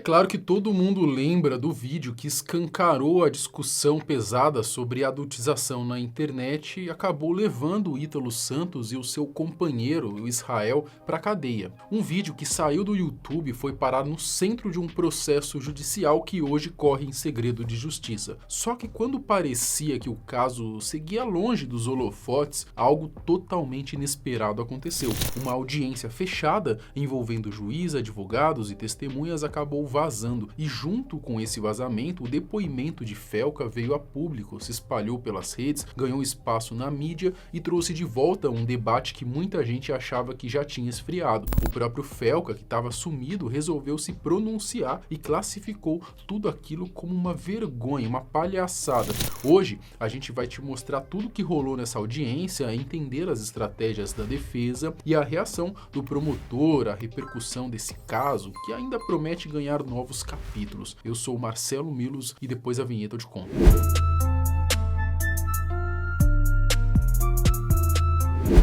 claro que todo mundo lembra do vídeo que escancarou a discussão pesada sobre adultização na internet e acabou levando o Ítalo Santos e o seu companheiro, o Israel, para a cadeia. Um vídeo que saiu do YouTube e foi parar no centro de um processo judicial que hoje corre em segredo de justiça. Só que quando parecia que o caso seguia longe dos holofotes, algo totalmente inesperado aconteceu. Uma audiência fechada envolvendo juiz, advogados e testemunhas acabou vazando, e junto com esse vazamento, o depoimento de Felca veio a público, se espalhou pelas redes, ganhou espaço na mídia e trouxe de volta um debate que muita gente achava que já tinha esfriado. O próprio Felca, que estava sumido, resolveu se pronunciar e classificou tudo aquilo como uma vergonha, uma palhaçada. Hoje, a gente vai te mostrar tudo o que rolou nessa audiência, entender as estratégias da defesa e a reação do promotor, a repercussão desse caso, que ainda promete ganhar novos capítulos. Eu sou o Marcelo Milos e depois a vinheta eu te conto.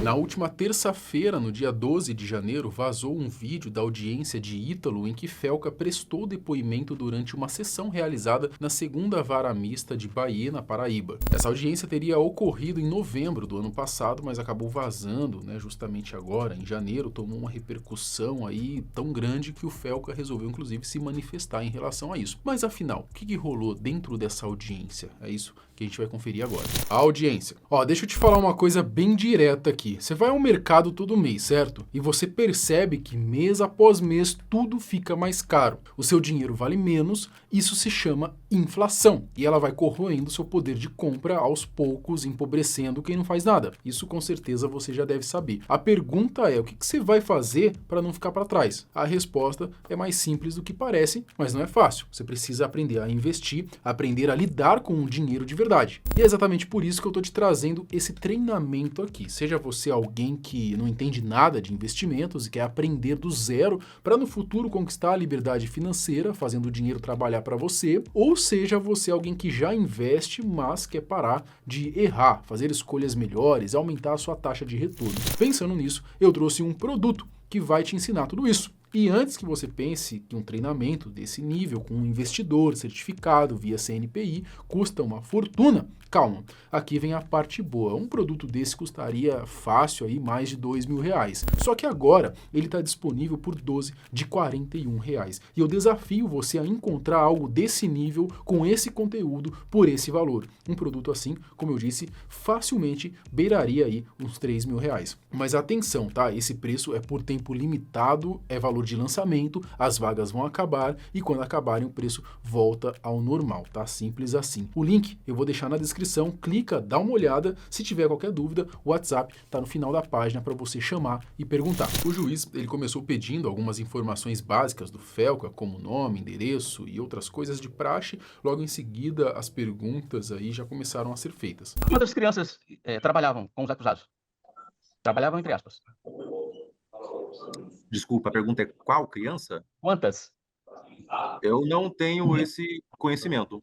Na última terça-feira, no dia 12 de janeiro, vazou um vídeo da audiência de Ítalo em que Felca prestou depoimento durante uma sessão realizada na segunda vara mista de Bahia, na Paraíba. Essa audiência teria ocorrido em novembro do ano passado, mas acabou vazando, justamente agora, em janeiro, tomou uma repercussão aí tão grande que o Felca resolveu, inclusive, se manifestar em relação a isso. Mas afinal, o que rolou dentro dessa audiência? É isso que a gente vai conferir agora. A audiência. Deixa eu te falar uma coisa bem direta aqui. Você vai ao mercado todo mês, certo? E você percebe que mês após mês tudo fica mais caro. O seu dinheiro vale menos, isso se chama inflação. E ela vai corroendo seu poder de compra aos poucos, empobrecendo quem não faz nada. Isso com certeza você já deve saber. A pergunta é, o que você vai fazer para não ficar para trás? A resposta é mais simples do que parece, mas não é fácil. Você precisa aprender a investir, aprender a lidar com o dinheiro de verdade. E é exatamente por isso que eu estou te trazendo esse treinamento aqui. Seja você alguém que não entende nada de investimentos e quer aprender do zero para no futuro conquistar a liberdade financeira, fazendo o dinheiro trabalhar para você, ou seja você alguém que já investe, mas quer parar de errar, fazer escolhas melhores, aumentar a sua taxa de retorno. Pensando nisso, eu trouxe um produto que vai te ensinar tudo isso. E antes que você pense que um treinamento desse nível com um investidor certificado via CNPI custa uma fortuna, calma, aqui vem a parte boa. Um produto desse custaria fácil aí mais de R$2.000. Só que agora ele está disponível por 12 de R$41. E eu desafio você a encontrar algo desse nível com esse conteúdo por esse valor. Um produto assim, como eu disse, facilmente beiraria aí uns R$3.000. Mas atenção, tá? Esse preço é por tempo limitado, é valor de lançamento, as vagas vão acabar e quando acabarem o preço volta ao normal, tá? Simples assim. O link eu vou deixar na descrição, clica, dá uma olhada, se tiver qualquer dúvida, o WhatsApp tá no final da página para você chamar e perguntar. O juiz, ele começou pedindo algumas informações básicas do Felca, como nome, endereço e outras coisas de praxe, logo em seguida as perguntas aí já começaram a ser feitas. Quantas crianças trabalhavam com os acusados? Trabalhavam entre aspas. Desculpa, a pergunta é qual criança? Quantas? Eu não tenho esse conhecimento.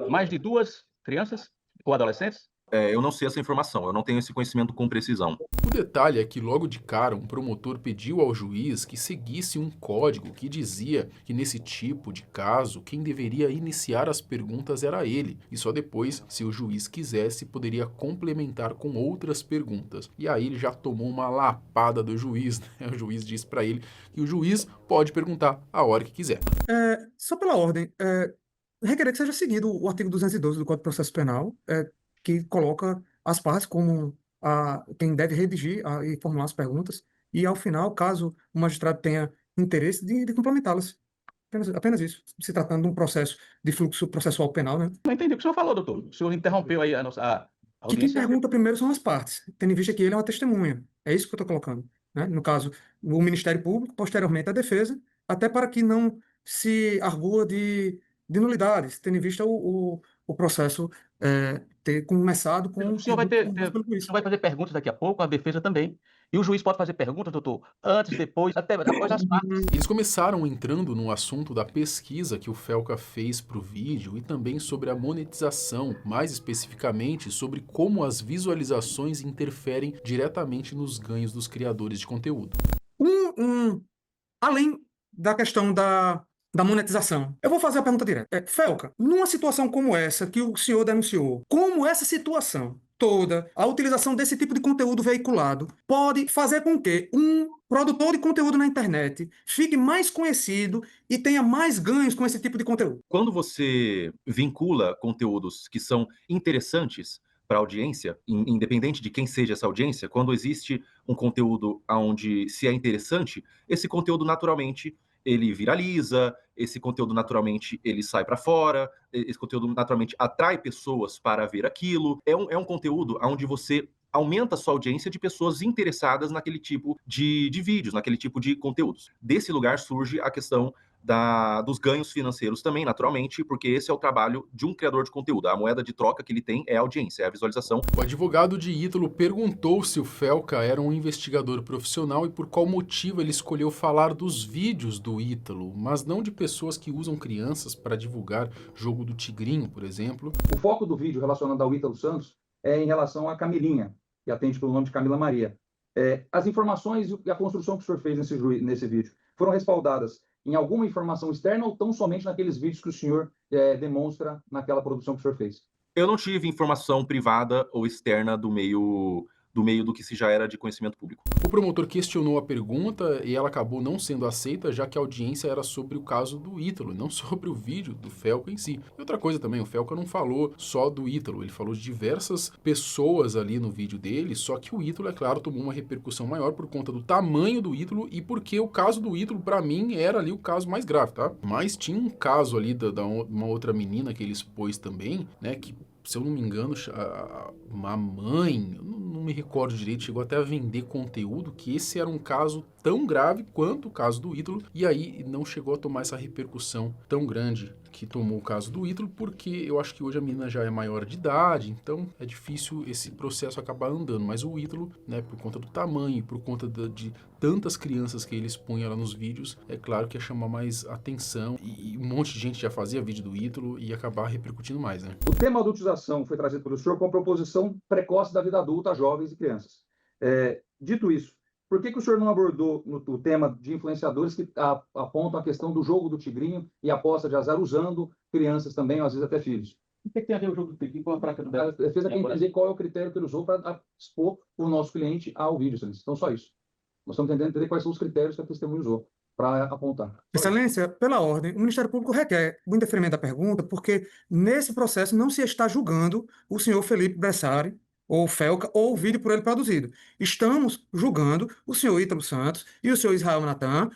Mais de 2 crianças ou adolescentes? Eu não sei essa informação, eu não tenho esse conhecimento com precisão. O detalhe é que logo de cara um promotor pediu ao juiz que seguisse um código que dizia que nesse tipo de caso quem deveria iniciar as perguntas era ele e só depois, se o juiz quisesse, poderia complementar com outras perguntas. E aí ele já tomou uma lapada do juiz, né? O juiz disse para ele que o juiz pode perguntar a hora que quiser. Só pela ordem, requerer que seja seguido o artigo 212 do Código de Processo Penal, que coloca as partes como quem deve redigir e formular as perguntas, e ao final, caso o magistrado tenha interesse, de complementá-las. Apenas isso. Se tratando de um processo de fluxo processual penal, né? Não entendi o que o senhor falou, doutor. O senhor interrompeu aí a Que quem audiência. pergunta primeiro são as partes, tendo em vista que ele é uma testemunha. É isso que eu estou colocando, né? No caso, o Ministério Público, posteriormente a defesa, até para que não se argua de nulidades, tendo em vista o processo ter começado com O senhor vai pelo o juiz. senhor vai fazer perguntas daqui a pouco, a defesa também. E o juiz pode fazer perguntas, doutor, antes, depois, até após as partes. Eles começaram entrando no assunto da pesquisa que o Felca fez para o vídeo e também sobre a monetização, mais especificamente sobre como as visualizações interferem diretamente nos ganhos dos criadores de conteúdo. Além da questão da monetização. Eu vou fazer a pergunta direta. Felca, numa situação como essa que o senhor denunciou, como essa situação toda, a utilização desse tipo de conteúdo veiculado, pode fazer com que um produtor de conteúdo na internet fique mais conhecido e tenha mais ganhos com esse tipo de conteúdo? Quando você vincula conteúdos que são interessantes para a audiência, independente de quem seja essa audiência, quando existe um conteúdo onde se é interessante, esse conteúdo naturalmente ele viraliza, esse conteúdo naturalmente ele sai para fora, esse conteúdo naturalmente atrai pessoas para ver aquilo. É um conteúdo onde você aumenta a sua audiência de pessoas interessadas naquele tipo de vídeos, naquele tipo de conteúdos. Desse lugar surge a questão dos ganhos financeiros também, naturalmente, porque esse é o trabalho de um criador de conteúdo. A moeda de troca que ele tem é a audiência, é a visualização. O advogado de Ítalo perguntou se o Felca era um investigador profissional e por qual motivo ele escolheu falar dos vídeos do Ítalo, mas não de pessoas que usam crianças para divulgar jogo do Tigrinho, por exemplo. O foco do vídeo relacionado ao Ítalo Santos é em relação à Camilinha, que atende pelo nome de Camila Maria. As informações e a construção que o senhor fez nesse vídeo foram respaldadas em alguma informação externa ou tão somente naqueles vídeos que o senhor demonstra naquela produção que o senhor fez? Eu não tive informação privada ou externa do meio do que se já era de conhecimento público. O promotor questionou a pergunta e ela acabou não sendo aceita, já que a audiência era sobre o caso do Ítalo, não sobre o vídeo do Felca em si. E outra coisa também, o Felca não falou só do Ítalo, ele falou de diversas pessoas ali no vídeo dele, só que o Ítalo, é claro, tomou uma repercussão maior por conta do tamanho do Ítalo e porque o caso do Ítalo, pra mim, era ali o caso mais grave, tá? Mas tinha um caso ali uma outra menina que ele expôs também, né, que, se eu não me engano, uma mãe, eu não me recordo direito, chegou até a vender conteúdo, que esse era um caso tão grave quanto o caso do Ítalo, e aí não chegou a tomar essa repercussão tão grande que tomou o caso do Ítalo, porque eu acho que hoje a menina já é maior de idade, então é difícil esse processo acabar andando, mas o Ítalo, né, por conta do tamanho, por conta de tantas crianças que ele expunha lá nos vídeos, é claro que ia chamar mais atenção, e um monte de gente já fazia vídeo do Ítalo e ia acabar repercutindo mais, né? O tema adultização foi trazido pelo senhor com a proposição precoce da vida adulta a jovens e crianças. Dito isso, por que o senhor não abordou o tema de influenciadores que apontam a questão do jogo do tigrinho e aposta de azar usando crianças também, ou às vezes até filhos? O que tem a ver o jogo do tigrinho com a prática do Beto? A defesa quer entender qual é o critério que ele usou para expor o nosso cliente ao vídeo, excelência. Então, só isso. Nós estamos tentando entender quais são os critérios que a testemunha usou para apontar. Excelência, pela ordem, o Ministério Público requer o indeferimento da pergunta, porque nesse processo não se está julgando o senhor Felipe Bressari, ou Felca, ou o vídeo por ele produzido. Estamos julgando o senhor Ítalo Santos e o senhor Israel Natan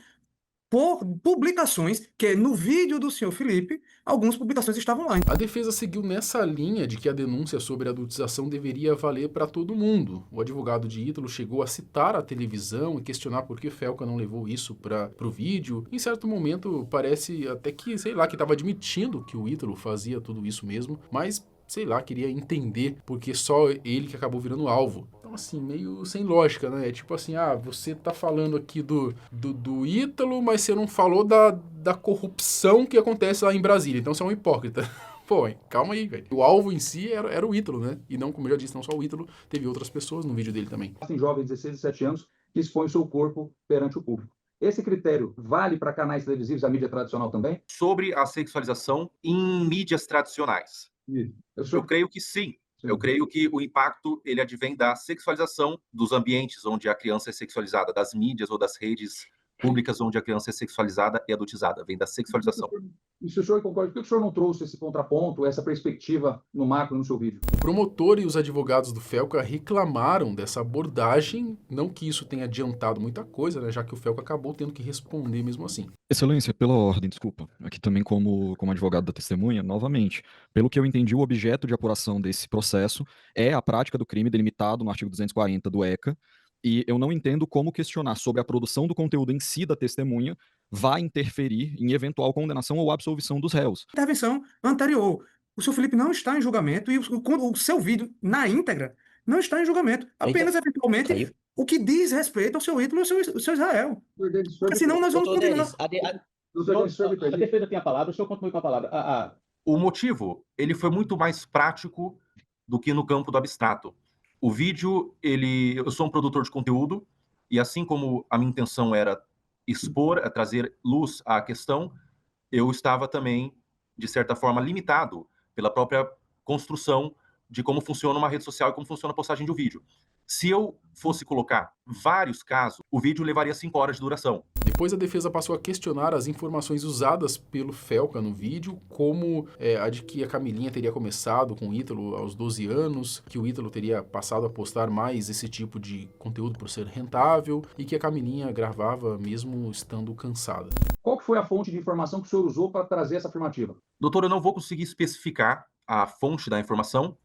por publicações que no vídeo do senhor Felipe, algumas publicações estavam lá. A defesa seguiu nessa linha de que a denúncia sobre adultização deveria valer para todo mundo. O advogado de Ítalo chegou a citar a televisão e questionar por que Felca não levou isso para o vídeo. Em certo momento, parece até que, sei lá, que estava admitindo que o Ítalo fazia tudo isso mesmo, mas sei lá, queria entender porque só ele que acabou virando alvo. Então, assim, meio sem lógica, né? É tipo assim, você tá falando aqui do Ítalo, mas você não falou da corrupção que acontece lá em Brasília. Então você é um hipócrita. Pô, calma aí, velho. O alvo em si era o Ítalo, né? E não, como eu já disse, não só o Ítalo, teve outras pessoas no vídeo dele também. Tem jovens de 16 e 17 anos que expõem o seu corpo perante o público. Esse critério vale para canais televisivos, a mídia tradicional também? Sobre a sexualização em mídias tradicionais. Eu creio que sim. Eu creio que o impacto ele advém da sexualização dos ambientes onde a criança é sexualizada, das mídias ou das redes públicas onde a criança é sexualizada e adultizada. Vem da sexualização. E se o senhor concorda, por que o senhor não trouxe esse contraponto, essa perspectiva no macro no seu vídeo? O promotor e os advogados do Felca reclamaram dessa abordagem, não que isso tenha adiantado muita coisa, né, já que o Felca acabou tendo que responder mesmo assim. Excelência, pela ordem, desculpa. Aqui também como advogado da testemunha, novamente, pelo que eu entendi, o objeto de apuração desse processo é a prática do crime delimitado no artigo 240 do ECA, e eu não entendo como questionar sobre a produção do conteúdo em si da testemunha vai interferir em eventual condenação ou absolvição dos réus. Intervenção anterior. O senhor Felipe não está em julgamento e o seu vídeo, na íntegra, não está em julgamento. Apenas, eventualmente, o que diz respeito ao seu Ítalo e ao seu Israel. Porque senão nós vamos condenar. A defesa tem a palavra, o senhor continue com a palavra. O motivo, ele foi muito mais prático do que no campo do abstrato. O vídeo, eu sou um produtor de conteúdo, e assim como a minha intenção era expor, a trazer luz à questão, eu estava também, de certa forma, limitado pela própria construção de como funciona uma rede social e como funciona a postagem de um vídeo. Se eu fosse colocar vários casos, o vídeo levaria 5 horas de duração. Depois a defesa passou a questionar as informações usadas pelo Felca no vídeo, como a de que a Camilinha teria começado com o Ítalo aos 12 anos, que o Ítalo teria passado a postar mais esse tipo de conteúdo por ser rentável e que a Camilinha gravava mesmo estando cansada. Qual que foi a fonte de informação que o senhor usou para trazer essa afirmativa? Doutor, eu não vou conseguir especificar a fonte da informação,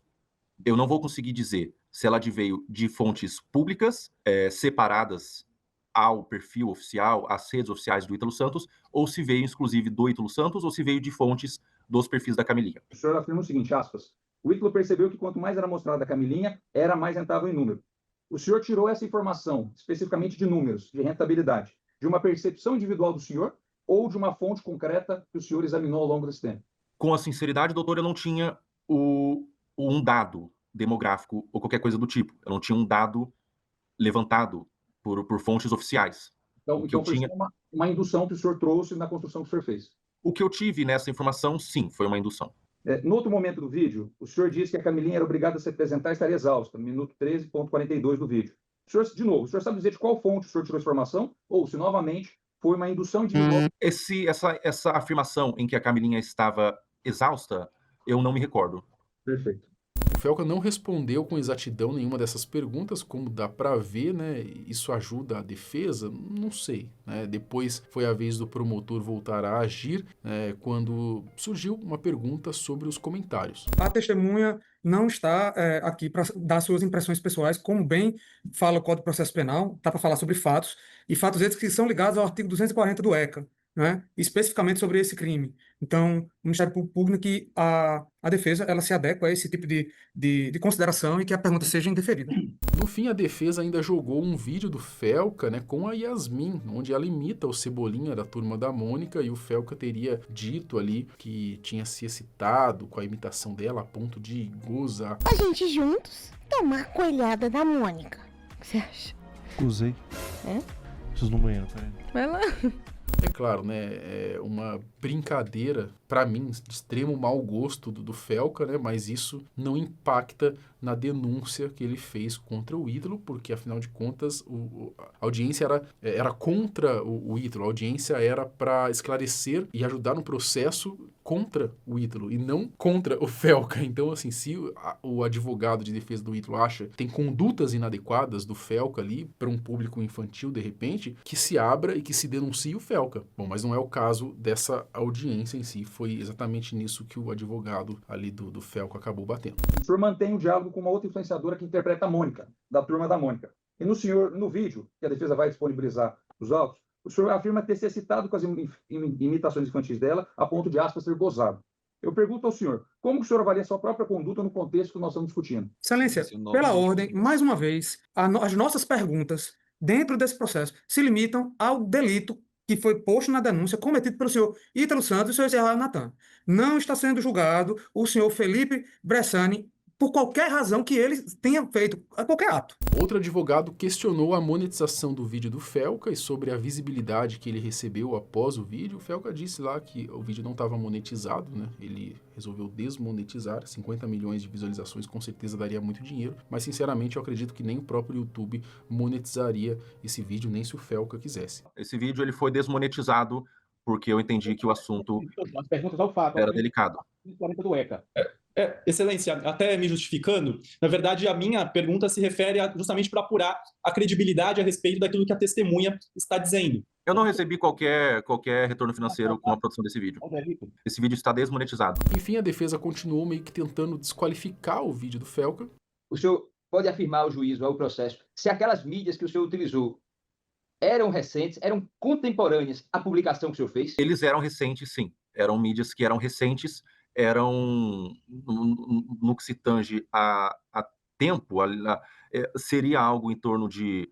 eu não vou conseguir dizer se ela veio de fontes públicas, separadas ao perfil oficial, às redes oficiais do Ítalo Santos, ou se veio, inclusive, do Ítalo Santos, ou se veio de fontes dos perfis da Camilinha. O senhor afirma o seguinte, aspas, o Ítalo percebeu que quanto mais era mostrado a Camilinha, era mais rentável em número. O senhor tirou essa informação, especificamente de números, de rentabilidade, de uma percepção individual do senhor ou de uma fonte concreta que o senhor examinou ao longo desse tempo? Com a sinceridade, doutor, eu não tinha um dado demográfico ou qualquer coisa do tipo. Eu não tinha um dado levantado por fontes oficiais. Então foi tinha uma indução que o senhor trouxe na construção que o senhor fez. O que eu tive nessa informação, sim, foi uma indução. No outro momento do vídeo, o senhor disse que a Camilinha era obrigada a se apresentar e estaria exausta, no minuto 13,42 do vídeo. O senhor sabe dizer de qual fonte o senhor tirou essa informação? Ou se, novamente, foi uma indução individual? Essa afirmação em que a Camilinha estava exausta, eu não me recordo. Perfeito. O Felca não respondeu com exatidão nenhuma dessas perguntas, como dá para ver, né? Isso ajuda a defesa? Não sei, né? Depois foi a vez do promotor voltar a agir, quando surgiu uma pergunta sobre os comentários. A testemunha não está aqui para dar suas impressões pessoais, como bem fala o Código de Processo Penal, está para falar sobre fatos, e fatos esses que são ligados ao artigo 240 do ECA, né, especificamente sobre esse crime. Então, o Ministério Público pugna que a defesa ela se adequa a esse tipo de consideração e que a pergunta seja indeferida. No fim, a defesa ainda jogou um vídeo do Felca, né, com a Yasmin, onde ela imita o Cebolinha da Turma da Mônica, e o Felca teria dito ali que tinha se excitado com a imitação dela a ponto de gozar. A gente juntos tomar a coelhada da Mônica. O que você acha? Usei. Preciso ir no banheiro, peraí. Vai lá. É claro, né, é uma brincadeira, para mim, de extremo mau gosto do Felca, né, mas isso não impacta na denúncia que ele fez contra o Ítalo, porque, afinal de contas, a audiência era contra o Ítalo, a audiência era para esclarecer e ajudar no processo contra o Ítalo, e não contra o Felca. Então, assim, se o advogado de defesa do Ítalo acha que tem condutas inadequadas do Felca ali, para um público infantil, de repente, que se abra e que se denuncie o Felca. Bom, mas não é o caso dessa audiência em si, foi exatamente nisso que o advogado ali do Felca acabou batendo. O senhor mantém um diálogo com uma outra influenciadora que interpreta a Mônica, da Turma da Mônica. E no vídeo, que a defesa vai disponibilizar os autos, o senhor afirma ter se excitado com as imitações infantis dela, a ponto de, aspas, ter gozado. Eu pergunto ao senhor, como o senhor avalia a sua própria conduta no contexto que nós estamos discutindo? Excelência, pela ordem, mais uma vez, as nossas perguntas dentro desse processo se limitam ao delito que foi posto na denúncia cometido pelo senhor Ítalo Santos e o senhor Israel Natan. Não está sendo julgado o senhor Felipe Bressani por qualquer razão que ele tenha feito, qualquer ato. Outro advogado questionou a monetização do vídeo do Felca e sobre a visibilidade que ele recebeu após o vídeo. O Felca disse lá que o vídeo não estava monetizado, né? Ele resolveu desmonetizar. 50 milhões de visualizações com certeza daria muito dinheiro, mas sinceramente eu acredito que nem o próprio YouTube monetizaria esse vídeo, nem se o Felca quisesse. Esse vídeo ele foi desmonetizado porque eu entendi que o assunto As perguntas ao fato. era delicado. 40 do ECA. Excelência, até me justificando, na verdade a minha pergunta se refere justamente para apurar a credibilidade a respeito daquilo que a testemunha está dizendo. Eu não recebi qualquer retorno financeiro com a produção desse vídeo. Esse vídeo está desmonetizado. Enfim, a defesa continuou meio que tentando desqualificar o vídeo do Felca. O senhor pode afirmar ao juízo, ao processo, se aquelas mídias que o senhor utilizou eram recentes, eram contemporâneas à publicação que o senhor fez? Eles eram recentes, sim. Eram mídias que eram recentes, eram, no que se tange a tempo, seria algo em torno de...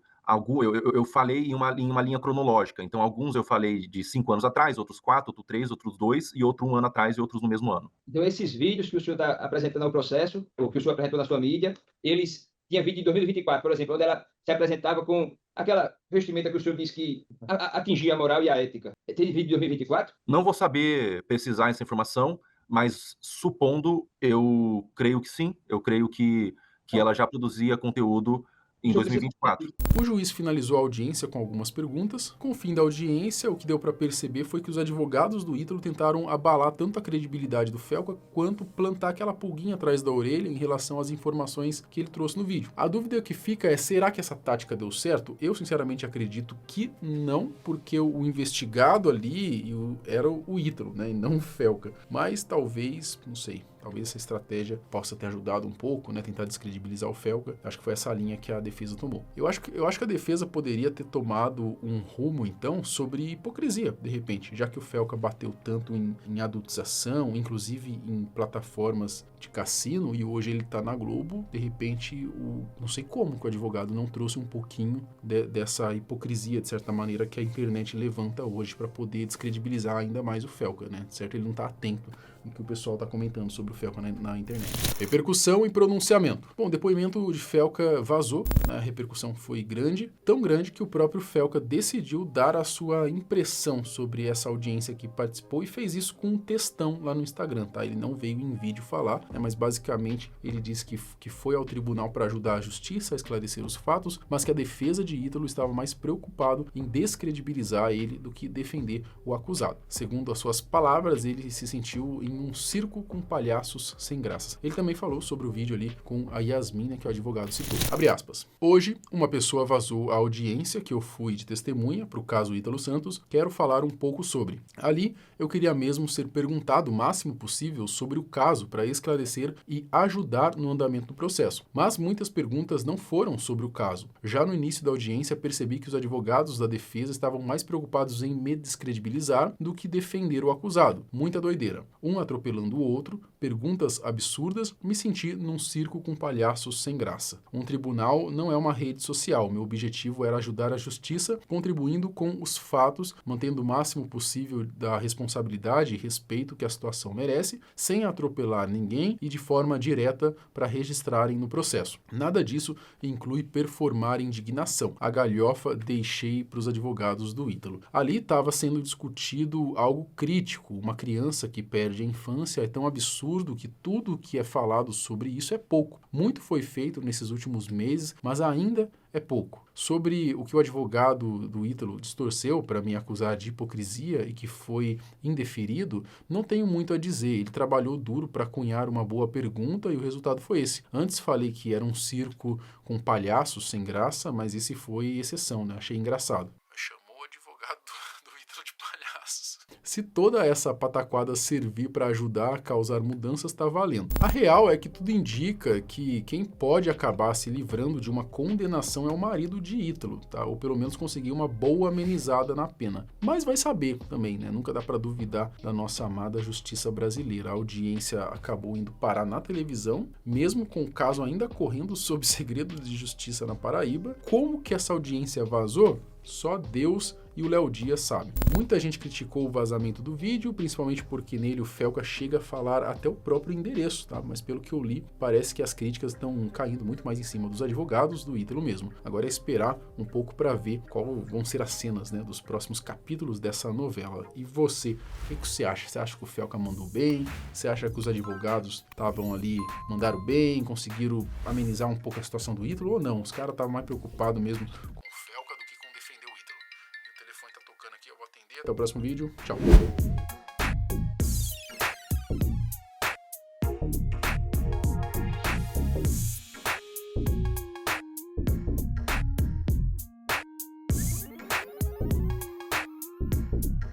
Eu falei em uma linha cronológica, então alguns eu falei de 5 anos atrás, outros 4, outros 3, outros 2, e outro 1 ano atrás e outros no mesmo ano. Então esses vídeos que o senhor está apresentando ao processo, ou que o senhor apresentou na sua mídia, eles tinha vídeo de 2024, por exemplo, onde ela se apresentava com aquela vestimenta que o senhor disse que atingia a moral e a ética. Tem vídeo de 2024? Não vou saber precisar essa informação, mas supondo, eu creio que sim. Eu creio que ela já produzia conteúdo em 2024. O juiz finalizou a audiência com algumas perguntas. Com o fim da audiência, o que deu para perceber foi que os advogados do Ítalo tentaram abalar tanto a credibilidade do Felca quanto plantar aquela pulguinha atrás da orelha em relação às informações que ele trouxe no vídeo. A dúvida que fica é, será que essa tática deu certo? Eu sinceramente acredito que não, porque o investigado ali era o Ítalo, né, e não o Felca. Mas talvez, não sei, talvez essa estratégia possa ter ajudado um pouco, né, tentar descredibilizar o Felca. Acho que foi essa linha que a defesa tomou. Eu acho que a defesa poderia ter tomado um rumo, então, sobre hipocrisia, de repente, já que o Felca bateu tanto em adultização, inclusive em plataformas de cassino, e hoje ele tá na Globo, de repente, não sei como que o advogado não trouxe um pouquinho dessa hipocrisia, de certa maneira, que a internet levanta hoje para poder descredibilizar ainda mais o Felca, né? Certo? Ele não tá atento no que o pessoal tá comentando sobre o Felca na internet. Repercussão e pronunciamento. Bom, o depoimento de Felca vazou, né? A repercussão foi grande, tão grande que o próprio Felca decidiu dar a sua impressão sobre essa audiência que participou e fez isso com um textão lá no Instagram, tá? Ele não veio em vídeo falar, né? Mas basicamente ele disse que foi ao tribunal para ajudar a justiça a esclarecer os fatos, mas que a defesa de Ítalo estava mais preocupado em descredibilizar ele do que defender o acusado. Segundo as suas palavras, ele se sentiu em um circo com palhaços sem graça. Ele também falou sobre o vídeo ali com a Yasmin, né, que o advogado citou. Abre aspas. Hoje, uma pessoa vazou a audiência que eu fui de testemunha para o caso Ítalo Santos. Quero falar um pouco sobre. Ali, eu queria mesmo ser perguntado o máximo possível sobre o caso para esclarecer e ajudar no andamento do processo. Mas muitas perguntas não foram sobre o caso. Já no início da audiência, percebi que os advogados da defesa estavam mais preocupados em me descredibilizar do que defender o acusado. Muita doideira. Um atropelando o outro, perguntas absurdas, me senti num circo com palhaços sem graça. Um tribunal não é uma rede social. Meu objetivo era ajudar a justiça, contribuindo com os fatos, mantendo o máximo possível da responsabilidade e respeito que a situação merece, sem atropelar ninguém e de forma direta para registrarem no processo. Nada disso inclui performar indignação. A galhofa deixei para os advogados do Ítalo. Ali estava sendo discutido algo crítico. Uma criança que perde a infância é tão absurdo que tudo que é falado sobre isso é pouco. Muito foi feito nesses últimos meses, mas ainda é pouco. Sobre o que o advogado do Ítalo distorceu para me acusar de hipocrisia e que foi indeferido, não tenho muito a dizer. Ele trabalhou duro para cunhar uma boa pergunta e o resultado foi esse. Antes falei que era um circo com palhaços sem graça, mas esse foi exceção, né? Achei engraçado. Chamou o advogado do Ítalo de palhaços. Se toda essa pataquada servir para ajudar a causar mudanças, está valendo. A real é que tudo indica que quem pode acabar se livrando de uma condenação é o marido de Ítalo, tá? Ou pelo menos conseguir uma boa amenizada na pena. Mas vai saber também, né? Nunca dá para duvidar da nossa amada justiça brasileira. A audiência acabou indo parar na televisão, mesmo com o caso ainda correndo sob segredo de justiça na Paraíba. Como que essa audiência vazou? Só Deus e o Léo Dias sabe. Muita gente criticou o vazamento do vídeo, principalmente porque nele o Felca chega a falar até o próprio endereço, tá? Mas pelo que eu li, parece que as críticas estão caindo muito mais em cima dos advogados do Ítalo mesmo. Agora é esperar um pouco para ver qual vão ser as cenas, né, dos próximos capítulos dessa novela. E você, o que você acha? Você acha que o Felca mandou bem? Você acha que os advogados estavam ali, mandaram bem, conseguiram amenizar um pouco a situação do Ítalo ou não? Os caras estavam mais preocupados mesmo com o Felca do que com defender o Ítalo. E o telefone tá tocando aqui, eu vou atender. Até o próximo vídeo. Tchau.